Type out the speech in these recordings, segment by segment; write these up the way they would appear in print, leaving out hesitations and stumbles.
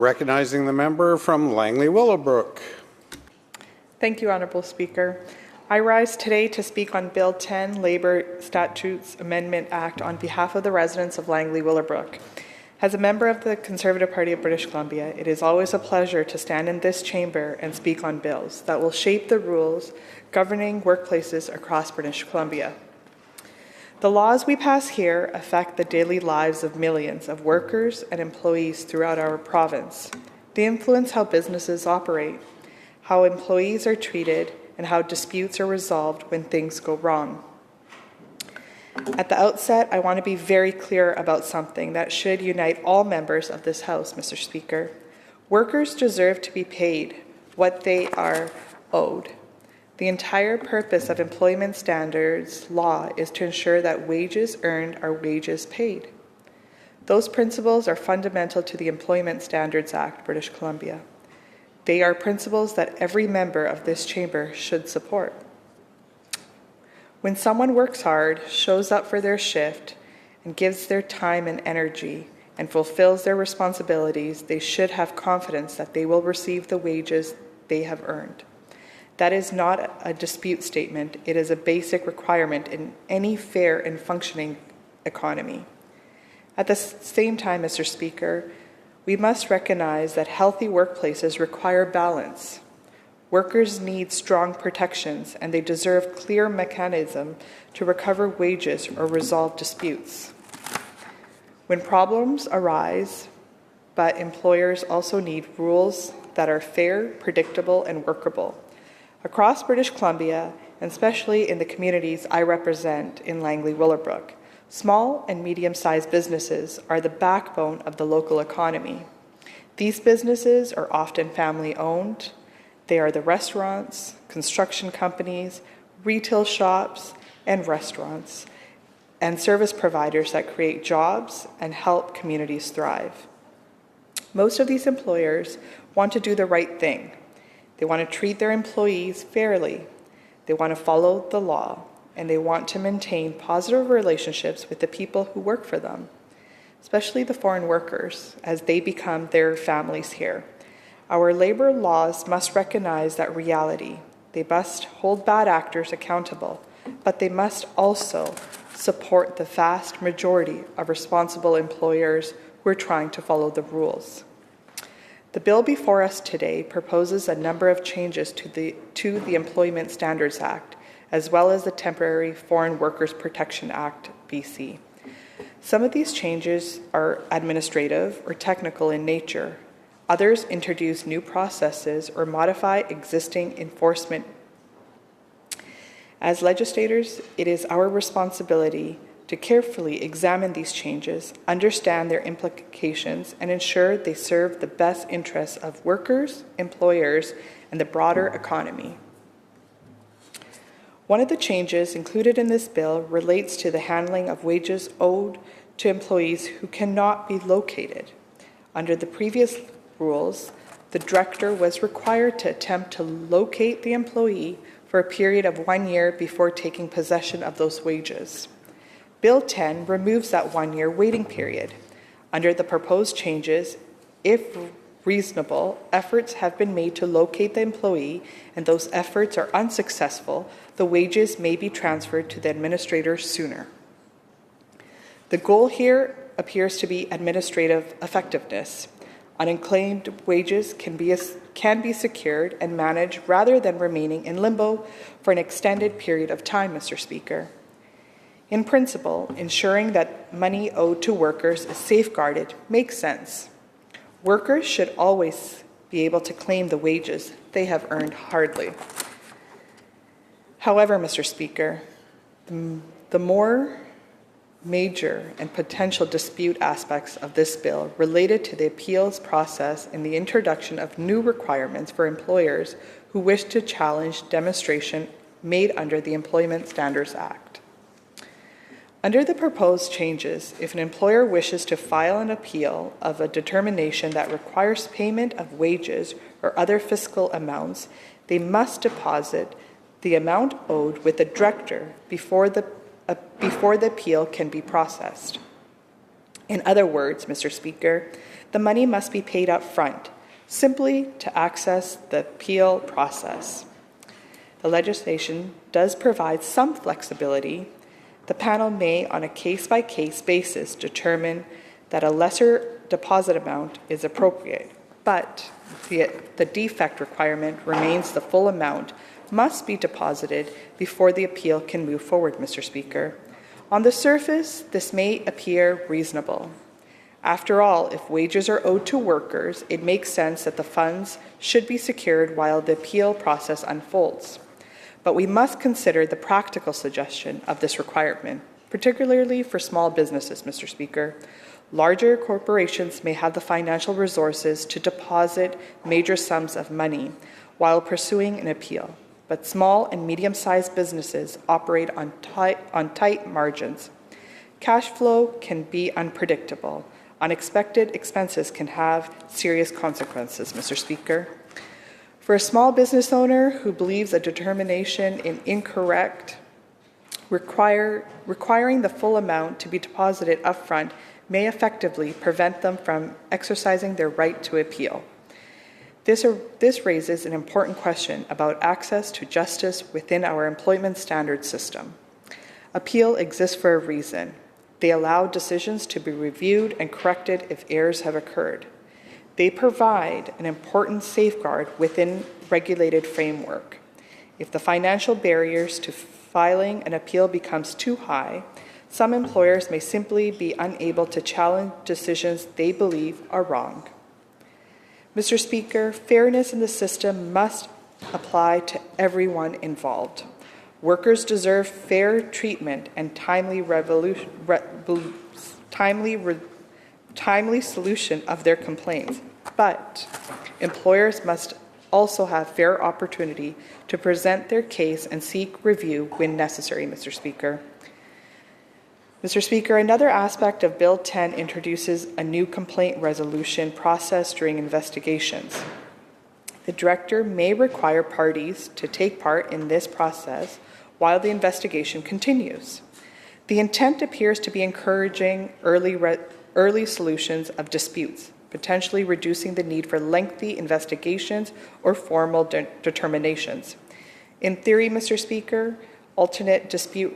Recognizing the member from Langley-Willowbrook. Thank you, Honourable Speaker. I rise today to speak on Bill 10, Labour Statutes Amendment Act, on behalf of the residents of Langley-Willowbrook. As a member of the Conservative Party of British Columbia, it is always a pleasure to stand in this chamber and speak on bills that will shape the rules governing workplaces across British Columbia. The laws we pass here affect the daily lives of millions of workers and employees throughout our province. They influence how businesses operate, how employees are treated, and how disputes are resolved when things go wrong. At the outset, I want to be very clear about something that should unite all members of this House, Mr. Speaker. Workers deserve to be paid what they are owed. The entire purpose of employment standards law is to ensure that wages earned are wages paid. Those principles are fundamental to the Employment Standards Act, British Columbia. They are principles that every member of this chamber should support. When someone works hard, shows up for their shift, and gives their time and energy, and fulfills their responsibilities, they should have confidence that they will receive the wages they have earned. That is not a dispute statement. It is a basic requirement in any fair and functioning economy. At the same time, Mr. Speaker, we must recognize that healthy workplaces require balance. Workers need strong protections, and they deserve clear mechanism to recover wages or resolve disputes. When problems arise, but employers also need rules that are fair, predictable, and workable. Across British Columbia, and especially in the communities I represent in Langley-Willowbrook, small and medium-sized businesses are the backbone of the local economy. These businesses are often family-owned. They are the restaurants, construction companies, retail shops, and restaurants, and service providers that create jobs and help communities thrive. Most of these employers want to do the right thing. They want to treat their employees fairly. They want to follow the law, and they want to maintain positive relationships with the people who work for them, especially the foreign workers, as they become their families here. Our labor laws must recognize that reality. They must hold bad actors accountable, but they must also support the vast majority of responsible employers who are trying to follow the rules. The bill before us today proposes a number of changes to the Employment Standards Act, as well as the Temporary Foreign Workers Protection Act, BC. Some of these changes are administrative or technical in nature. Others introduce new processes or modify existing enforcement. As legislators, it is our responsibility to carefully examine these changes, understand their implications, and ensure they serve the best interests of workers, employers, and the broader economy. One of the changes included in this bill relates to the handling of wages owed to employees who cannot be located. Under the previous rules, the director was required to attempt to locate the employee for a period of 1 year before taking possession of those wages. Bill 10 removes that 1-year waiting period. Under the proposed changes, if reasonable efforts have been made to locate the employee and those efforts are unsuccessful, the wages may be transferred to the administrator sooner. The goal here appears to be administrative effectiveness. Unclaimed wages can be secured and managed rather than remaining in limbo for an extended period of time, Mr. Speaker. In principle, ensuring that money owed to workers is safeguarded makes sense. Workers should always be able to claim the wages they have earned hardly. However, Mr. Speaker, the more major and potential dispute aspects of this bill related to the appeals process and the introduction of new requirements for employers who wish to challenge demonstration made under the Employment Standards Act. Under the proposed changes, if an employer wishes to file an appeal of a determination that requires payment of wages or other fiscal amounts, they must deposit the amount owed with the director before the appeal can be processed. In other words, Mr. Speaker, the money must be paid up front, simply to access the appeal process. The legislation does provide some flexibility. The panel may, on a case-by-case basis, determine that a lesser deposit amount is appropriate, but the defect requirement remains the full amount must be deposited before the appeal can move forward, Mr. Speaker. On the surface, this may appear reasonable. After all, if wages are owed to workers, it makes sense that the funds should be secured while the appeal process unfolds. But we must consider the practical suggestion of this requirement, particularly for small businesses, Mr. Speaker. Larger corporations may have the financial resources to deposit major sums of money while pursuing an appeal, but small and medium-sized businesses operate on tight margins. Cash flow can be unpredictable. Unexpected expenses can have serious consequences, Mr. Speaker. For a small business owner who believes a determination in incorrect, requiring the full amount to be deposited upfront may effectively prevent them from exercising their right to appeal. This raises an important question about access to justice within our employment standards system. Appeal exists for a reason. They allow decisions to be reviewed and corrected if errors have occurred. They provide an important safeguard within regulated framework. If the financial barriers to filing an appeal becomes too high, some employers may simply be unable to challenge decisions they believe are wrong. Mr. Speaker, fairness in the system must apply to everyone involved. Workers deserve fair treatment and timely solution of their complaints, but employers must also have fair opportunity to present their case and seek review when necessary, Mr. Speaker. Mr. Speaker, another aspect of Bill 10 introduces a new complaint resolution process during investigations. The Director may require parties to take part in this process while the investigation continues. The intent appears to be encouraging early solutions of disputes, potentially reducing the need for lengthy investigations or formal determinations. In theory, Mr. Speaker, alternate dispute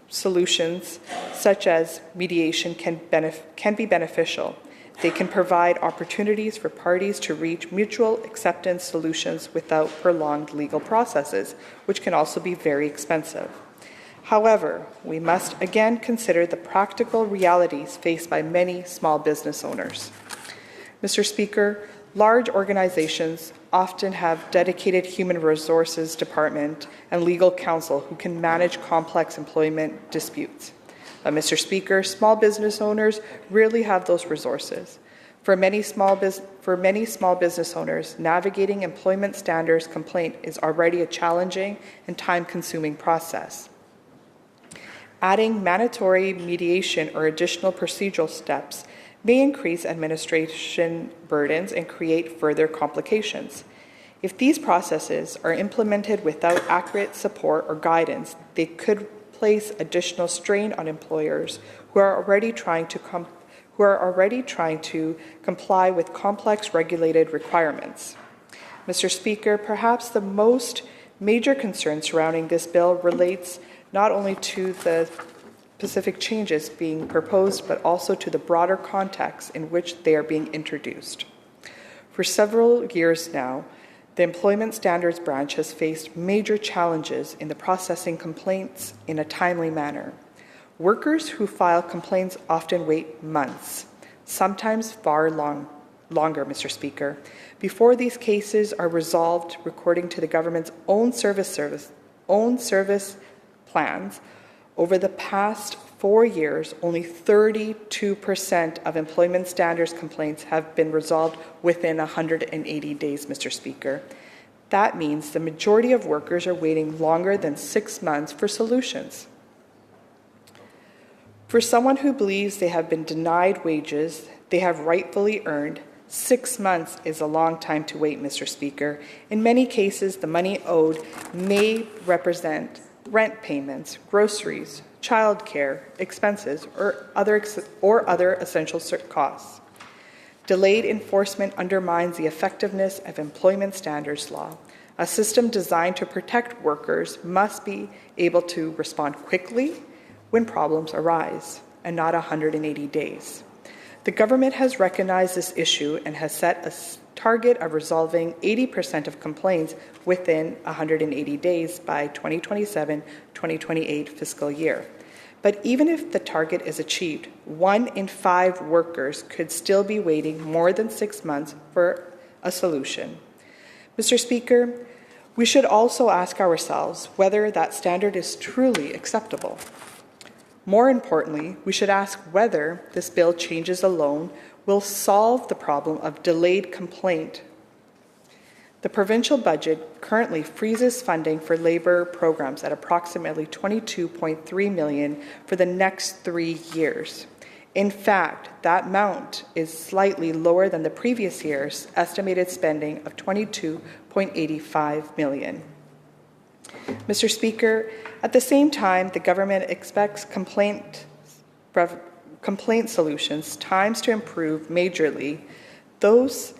solutions such as mediation can be beneficial. They can provide opportunities for parties to reach mutual acceptance solutions without prolonged legal processes, which can also be very expensive. However, we must again consider the practical realities faced by many small business owners. Mr. Speaker, large organizations often have dedicated human resources department and legal counsel who can manage complex employment disputes. But Mr. Speaker, small business owners rarely have those resources. For many small business owners, navigating employment standards complaint is already a challenging and time-consuming process. Adding mandatory mediation or additional procedural steps may increase administration burdens and create further complications. If these processes are implemented without accurate support or guidance, they could place additional strain on employers who are already trying to comply with complex regulated requirements. Mr. Speaker, perhaps the most major concern surrounding this bill relates not only to the specific changes being proposed, but also to the broader context in which they are being introduced. For several years now, the Employment Standards Branch has faced major challenges in the processing complaints in a timely manner. Workers who file complaints often wait months, sometimes far longer, Mr. Speaker, before these cases are resolved according to the government's own service plans. Over the past 4 years, only 32% of employment standards complaints have been resolved within 180 days, Mr. Speaker. That means the majority of workers are waiting longer than 6 months for solutions. For someone who believes they have been denied wages they have rightfully earned, 6 months is a long time to wait, Mr. Speaker. In many cases, the money owed may represent rent payments, groceries, childcare expenses, or other essential costs. Delayed enforcement undermines the effectiveness of employment standards law. A system designed to protect workers must be able to respond quickly when problems arise, and not 180 days. The government has recognized this issue and has set a target of resolving 80% of complaints within 180 days by 2027-2028 fiscal year. But even if the target is achieved, 1 in 5 workers could still be waiting more than 6 months for a solution. Mr. Speaker, we should also ask ourselves whether that standard is truly acceptable. More importantly, we should ask whether this bill changes alone will solve the problem of delayed complaint. The provincial budget currently freezes funding for labour programs at approximately $22.3 million for the next 3 years. In fact, that amount is slightly lower than the previous year's estimated spending of $22.85 million. Mr. Speaker, at the same time, the government expects complaint solutions times to improve majorly. Those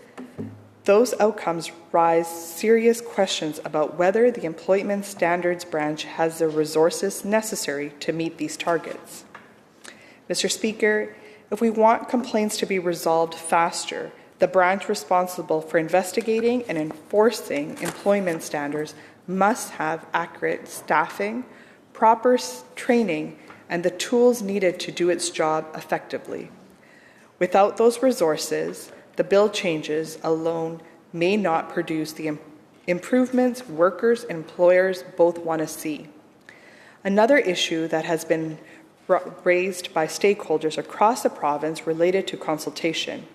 outcomes raise serious questions about whether the Employment Standards Branch has the resources necessary to meet these targets. Mr. Speaker, if we want complaints to be resolved faster, the branch responsible for investigating and enforcing employment standards must have accurate staffing, proper training, and the tools needed to do its job effectively. Without those resources, the bill changes alone may not produce the improvements workers and employers both want to see. Another issue that has been raised by stakeholders across the province related to consultation.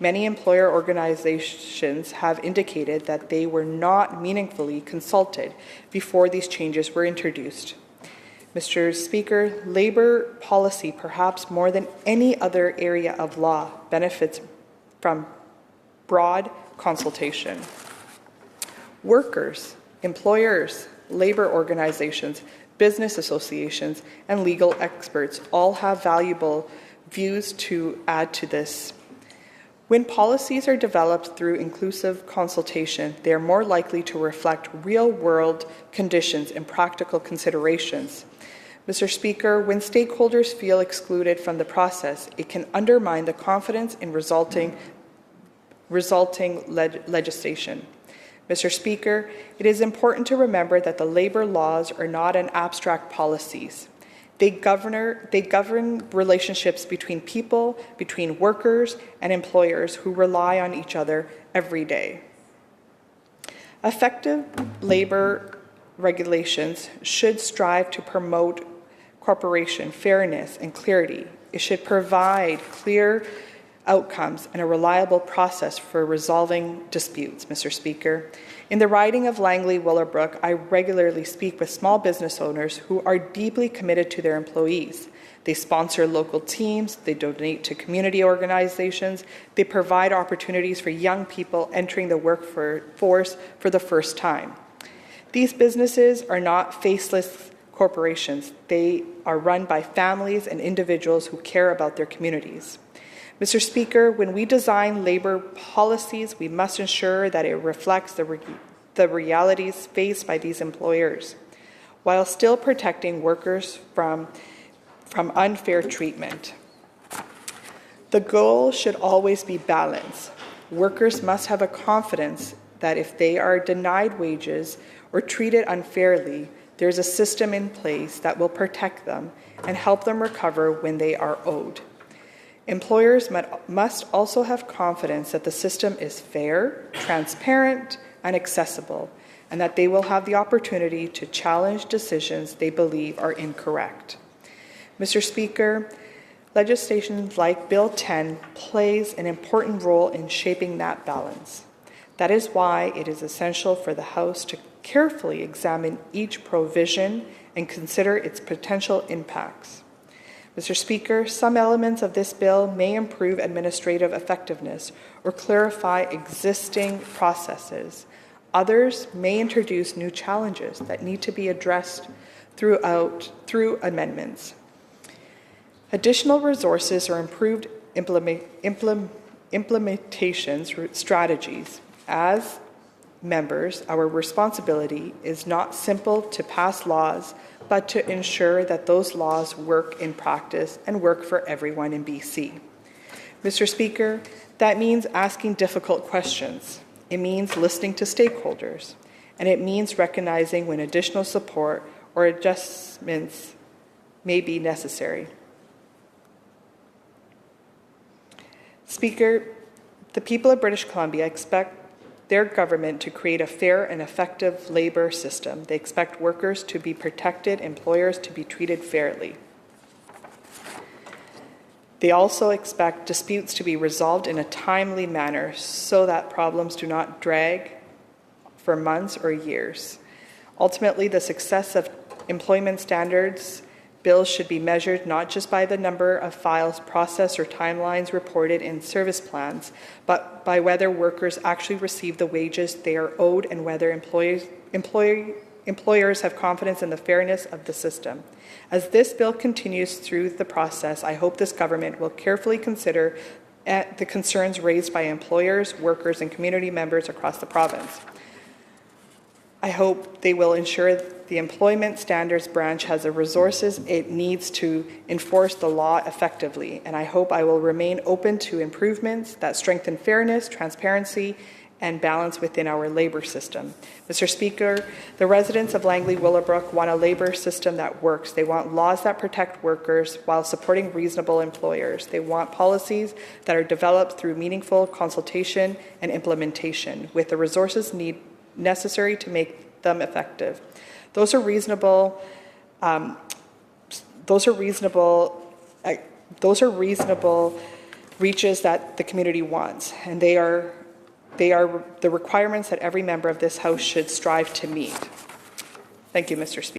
Many employer organizations have indicated that they were not meaningfully consulted before these changes were introduced. Mr. Speaker, labour policy, perhaps more than any other area of law, benefits from broad consultation. Workers, employers, labour organizations, business associations, and legal experts all have valuable views to add to this. When policies are developed through inclusive consultation, they are more likely to reflect real-world conditions and practical considerations. Mr. Speaker, when stakeholders feel excluded from the process, it can undermine the confidence in resulting legislation. Mr. Speaker, it is important to remember that the labour laws are not an abstract policies. They govern relationships between people, between workers and employers who rely on each other every day. Effective labour regulations should strive to promote cooperation, fairness, and clarity. It should provide clear outcomes and a reliable process for resolving disputes, Mr. Speaker. In the riding of Langley-Willowbrook, I regularly speak with small business owners who are deeply committed to their employees. They sponsor local teams, they donate to community organizations, they provide opportunities for young people entering the workforce for the first time. These businesses are not faceless corporations. They are run by families and individuals who care about their communities. Mr. Speaker, when we design labour policies, we must ensure that it reflects the realities faced by these employers, while still protecting workers from unfair treatment. The goal should always be balance. Workers must have a confidence that if they are denied wages or treated unfairly, there's a system in place that will protect them and help them recover when they are owed. Employers must also have confidence that the system is fair, transparent, and accessible, and that they will have the opportunity to challenge decisions they believe are incorrect. Mr. Speaker, legislation like Bill 10 plays an important role in shaping that balance. That is why it is essential for the House to carefully examine each provision and consider its potential impacts. Mr. Speaker, some elements of this bill may improve administrative effectiveness or clarify existing processes. Others may introduce new challenges that need to be addressed through amendments. Additional resources or improved implementations strategies. As members, our responsibility is not simple to pass laws, but to ensure that those laws work in practice and work for everyone in BC. Mr. Speaker, that means asking difficult questions. It means listening to stakeholders, and it means recognizing when additional support or adjustments may be necessary. Speaker, the people of British Columbia expect their government to create a fair and effective labour system. They expect workers to be protected, employers to be treated fairly. They also expect disputes to be resolved in a timely manner so that problems do not drag for months or years. Ultimately, the success of employment standards bills should be measured not just by the number of files processed or timelines reported in service plans, but by whether workers actually receive the wages they are owed and whether employers have confidence in the fairness of the system. As this bill continues through the process, I hope this government will carefully consider the concerns raised by employers, workers, and community members across the province. I hope they will ensure the Employment Standards Branch has the resources it needs to enforce the law effectively, and I hope I will remain open to improvements that strengthen fairness, transparency, and balance within our labour system. Mr. Speaker, the residents of Langley-Willowbrook want a labour system that works. They want laws that protect workers while supporting reasonable employers. They want policies that are developed through meaningful consultation and implementation with the resources necessary to make them effective. Those are reasonable reaches that the community wants, and they are the requirements that every member of this House should strive to meet. Thank you, Mr. Speaker.